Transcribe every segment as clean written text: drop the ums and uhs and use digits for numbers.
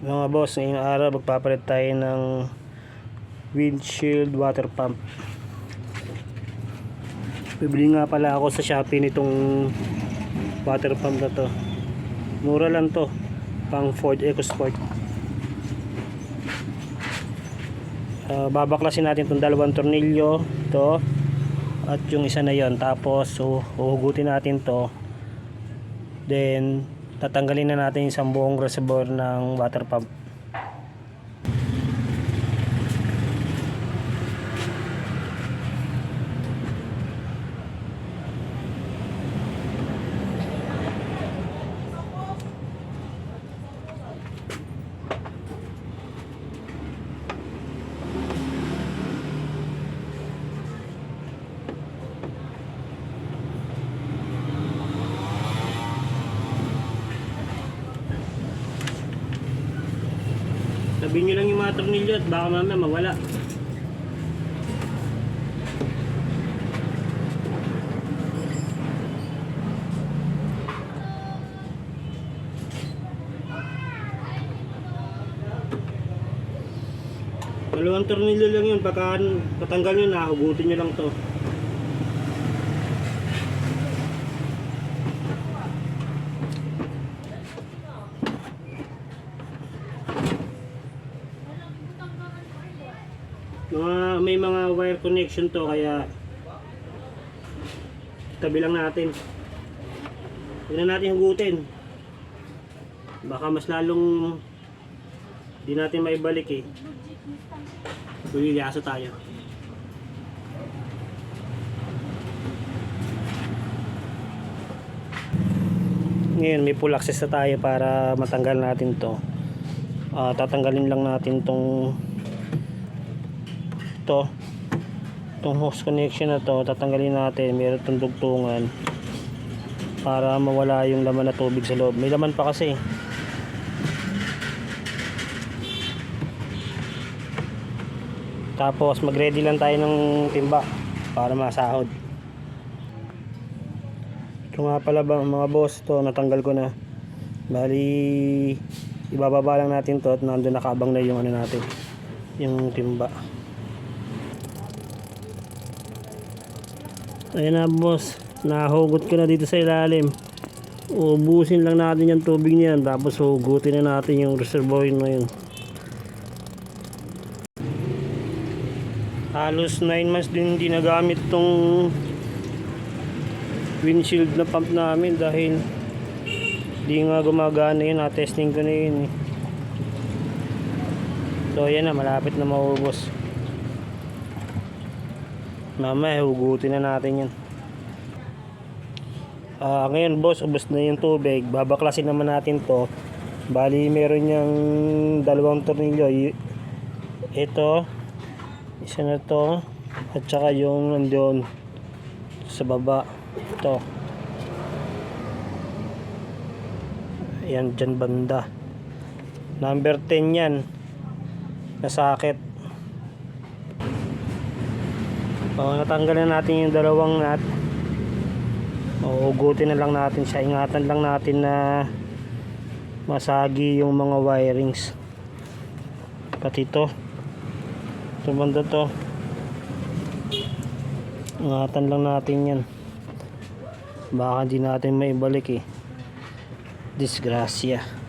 Mga boss, ngayong araw magpapalit tayo ng windshield water pump. Bibili nga pala ako sa Shopee nitong water pump na to. Mura lang to, pang Ford EcoSport. Babaklasin natin itong dalawang tornilyo to at yung isa na yon, tapos uhugutin natin to, then tatanggalin na natin yung isang buong reservoir ng water pump. Sabihin nyo lang yung mga tornilyo at baka mamaya mawala. Dalawang tornilyo lang yun. Pagka patanggal nyo na, hugutin nyo lang to. May mga wire connection to, kaya tabi lang natin. Huwag na natin hugutin, baka mas lalong di natin maibalik eh. Liliasa tayo. Ngayon may full access na tayo para matanggal natin to. Tatanggalin lang natin tong hose connection na to. Tatanggalin natin, meron itong dugtungan para mawala yung laman na tubig sa loob. May laman pa kasi. Tapos mag ready lang tayo ng timba para masahod. Ito nga pala ba mga boss, to natanggal ko na. Bali ibababa lang natin to at nandun nakaabang na yung ano natin, yung timba. Ayan na boss, nahugot ko na dito sa ilalim. Ubusin lang natin yung tubig niyan, tapos hugutin na natin yung reservoir na yun. Halos 9 months din hindi nagamit tong windshield na pump namin dahil di nga gumagana yun. Na-testing ko na yun eh. So ayan na, malapit na maubos. Mamaya hugutin na natin yan. Ngayon boss, ubos na yung tubig. Babaklasin naman natin to. Bali meron yung dalawang tornilyo. Ito, isa na to, at saka yung nandoon sa baba. Ito. Ayan, dyan banda. Number 10 yan. Nasakit. Natanggal na natin yung dalawang nut. Hugutin na lang natin siya. Ingatan lang natin na masagi yung mga wirings. Pati ito. Ito banda to. Ingatan lang natin yan. Baka hindi natin maibalik eh. Disgrasya.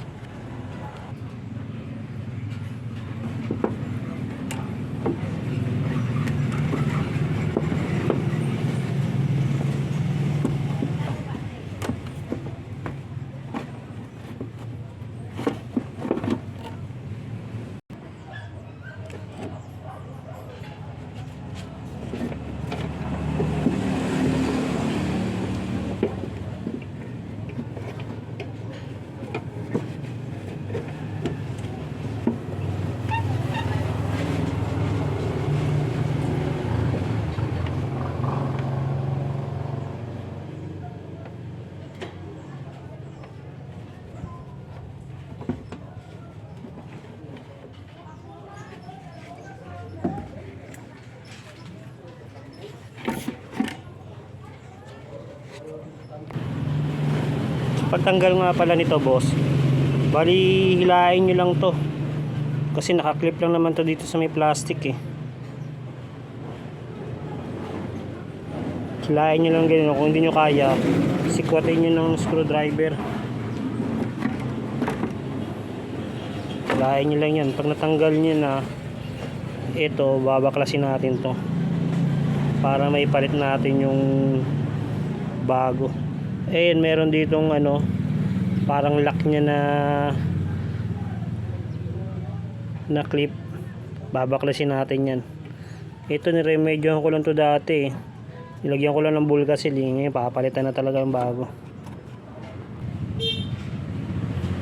Pagtanggal nga pala nito boss, Bali hilain nyo lang to kasi nakaklip lang naman to dito sa may plastic eh. Hilain nyo lang ganyan. Kung hindi nyo kaya, sikwatin nyo ng screwdriver. Hilain nyo lang yan. Pag natanggal nyo na ito, babaklasin natin to para may palit natin yung bago. Ayun, meron ditong ano, parang lock nya na clip. Babaklasin natin yan. Ito niremedyohan ko lang to dati eh. Nilagyan ko lang ng Bulgasil, ngayon papalitan na talaga yung bago.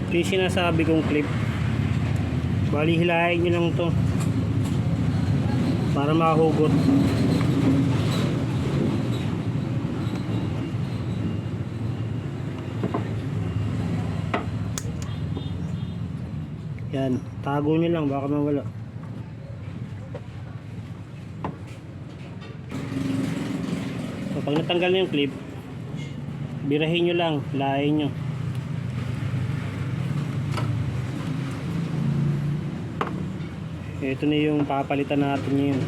Ito yung sinasabi kong clip. Bali hilahin nyo lang to para makahugot. Yan, tago nyo lang baka mawala. So, pag natanggal na yung clip, birahin nyo lang, lahin nyo. Ito na yung papalitan natin yun,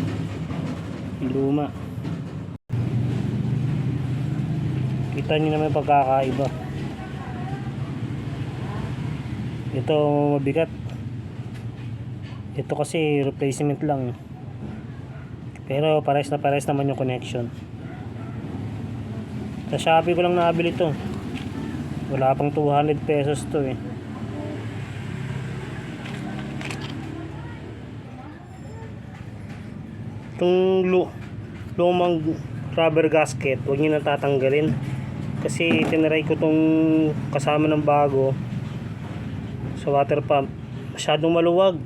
yung luma. Kita nyo naman pagkakaiba. Ito mabigat, ito kasi replacement lang, pero pares na pares naman yung connection. Sa Shopee ko lang nabili to, wala pang 200 pesos to eh. Itong lumang rubber gasket, huwag nyo natatanggalin kasi tinaray ko tong kasama ng bago sa water pump, masyadong maluwag,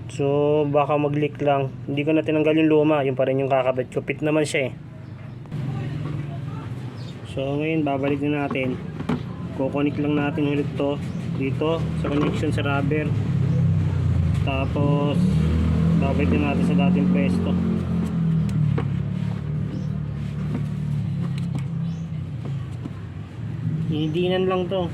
so baka mag leak lang. Hindi ko na tinanggal yung luma, yung pa rin yung kakabit ko, fit naman siya eh. So ngayon babalik na natin, kukonik lang natin ulit to dito sa connection sa rubber, tapos babalik na natin sa dating pwesto. Hidinan lang to.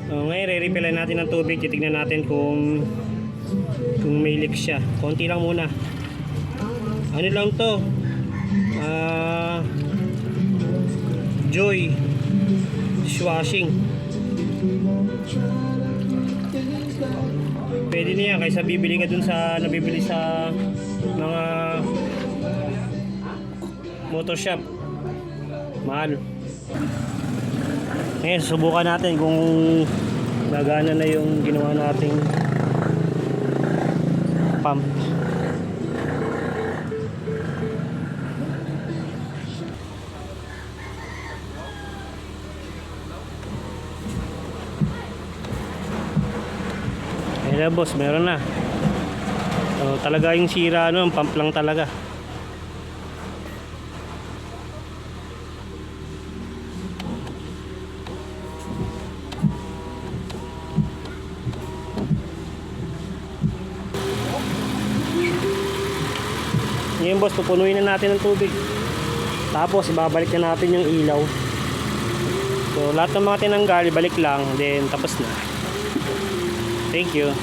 Ngayon re-refill natin ng tubig, titignan natin kung may leak siya. Konti lang muna. Ano lang to, Joy dishwashing. Pwede na yan kaysa bibili ka dun sa nabibili sa mga motor shop, mahal. Ngayon subukan natin kung gagana na yung ginawa nating pump. Ayan na boss, meron na. So, talaga yung sira ano, pump lang talaga. Ngayon boss, pupunuin na natin ng tubig. Tapos ibabalik na natin yung ilaw. So lahat ng mga tinanggal, balik lang, then tapos na. Thank you.